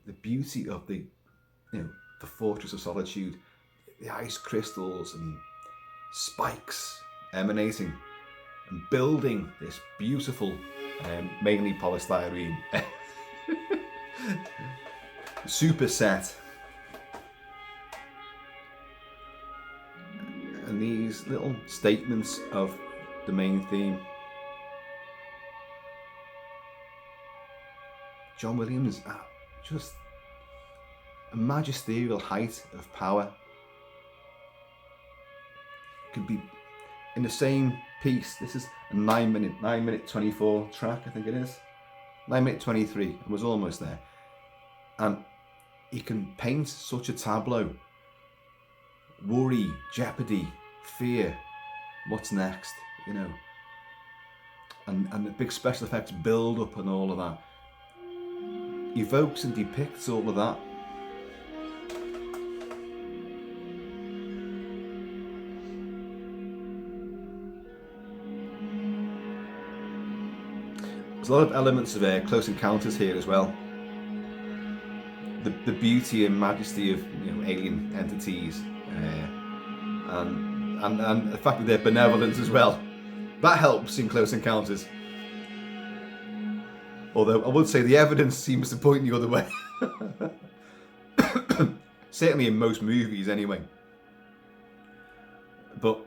the beauty of the Fortress of Solitude, the ice crystals and spikes emanating and building this beautiful, mainly polystyrene super set, and these little statements of the main theme. John Williams at just a magisterial height of power. Could be in the same piece. This is a 9 minute 24 track, I think it is. 9 minute 23, I was almost there. And he can paint such a tableau. Worry, jeopardy, fear, what's next, you know. And the big special effects build up and all of that. Evokes and depicts all of that. There's a lot of elements of Close Encounters here as well. The beauty and majesty of alien entities, and the fact that they're benevolent as well. That helps in Close Encounters. Although I would say the evidence seems to point the other way. Certainly in most movies anyway. But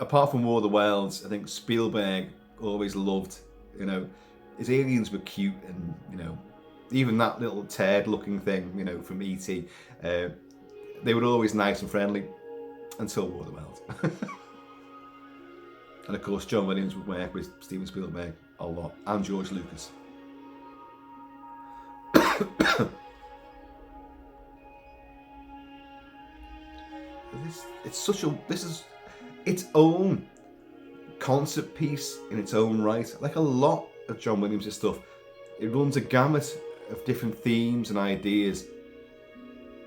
apart from War of the Worlds, I think Spielberg always loved, his aliens were cute, and even that little turd looking thing, from E.T., they were always nice and friendly until War of the Worlds. And of course John Williams would work with Steven Spielberg a lot, and George Lucas. This is its own concept piece in its own right. Like a lot of John Williams' stuff, it runs a gamut of different themes and ideas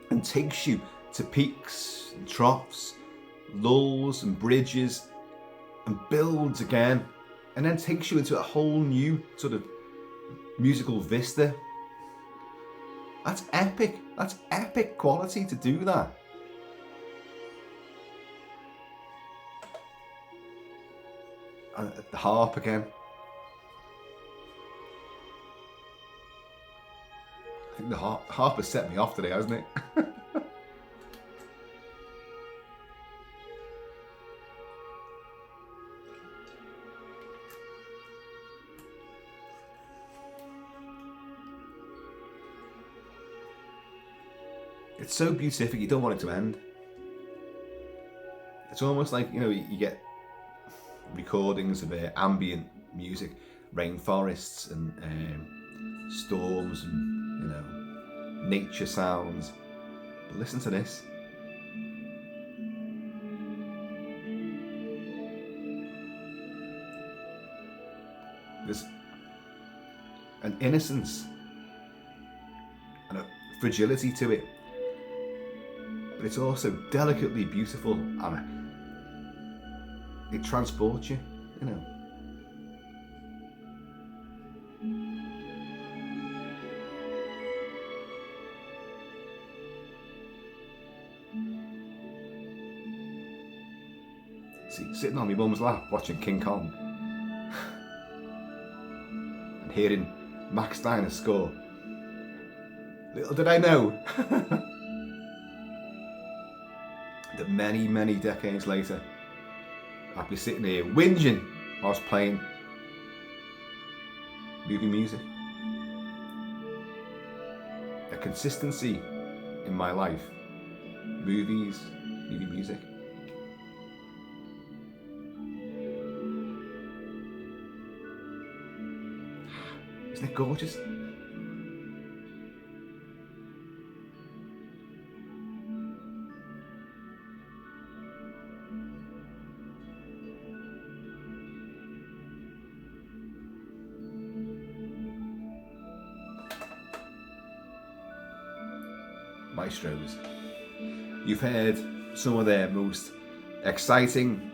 and takes you to peaks and troughs, lulls and bridges, and builds again, and then takes you into a whole new sort of musical vista. That's epic. That's epic quality to do that. And the harp again. I think the harp has set me off today, hasn't it? It's so beautiful, you don't want it to end. It's almost like, you get recordings of ambient music, rainforests and storms and nature sounds. But listen to this. There's an innocence and a fragility to it, but it's also delicately beautiful, and it transports you, See, sitting on my mum's lap watching King Kong and hearing Max Steiner score. Little did I know that many, many decades later, I'd be sitting here whinging whilst playing movie music. A consistency in my life. Movies, movie music. Isn't it gorgeous? Maestros. You've heard some of their most exciting,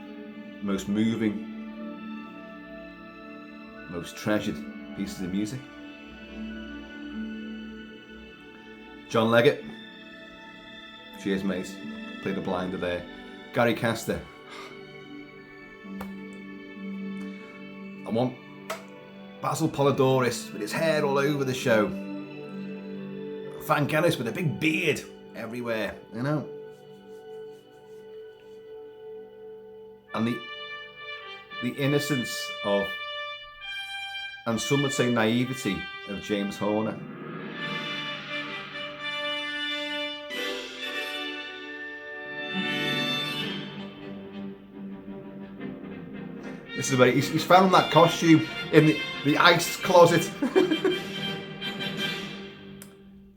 most moving, most treasured pieces of music. John Leggett, cheers mate, played a blinder there. Gary Kester. I want Basil Polidoris with his hair all over the show. Vangelis with a big beard everywhere, And the innocence of, and some would say naivety of, James Horner. This is where he's found that costume in the ice closet.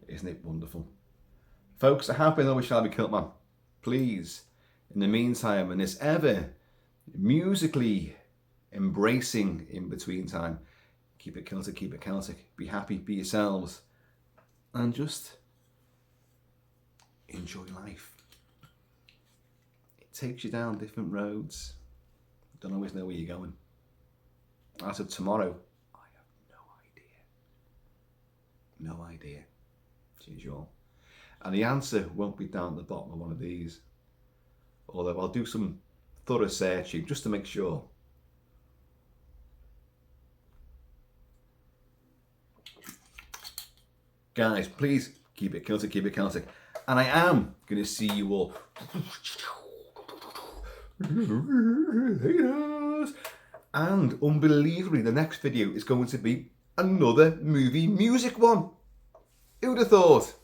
Isn't it wonderful? Folks, I have been always shall be Kilt-Man. Please, in the meantime, in this ever musically embracing in between time, keep it Celtic, keep it Celtic, be happy, be yourselves, and just enjoy life. It takes you down different roads. Don't always know where you're going. As of tomorrow, I have no No idea, as usual. And the answer won't be down at the bottom of one of these. Although I'll do some thorough searching just to make sure. Guys, please keep it Celtic, keep it Celtic. And I am going to see you all. And unbelievably, the next video is going to be another movie music one. Who'd have thought?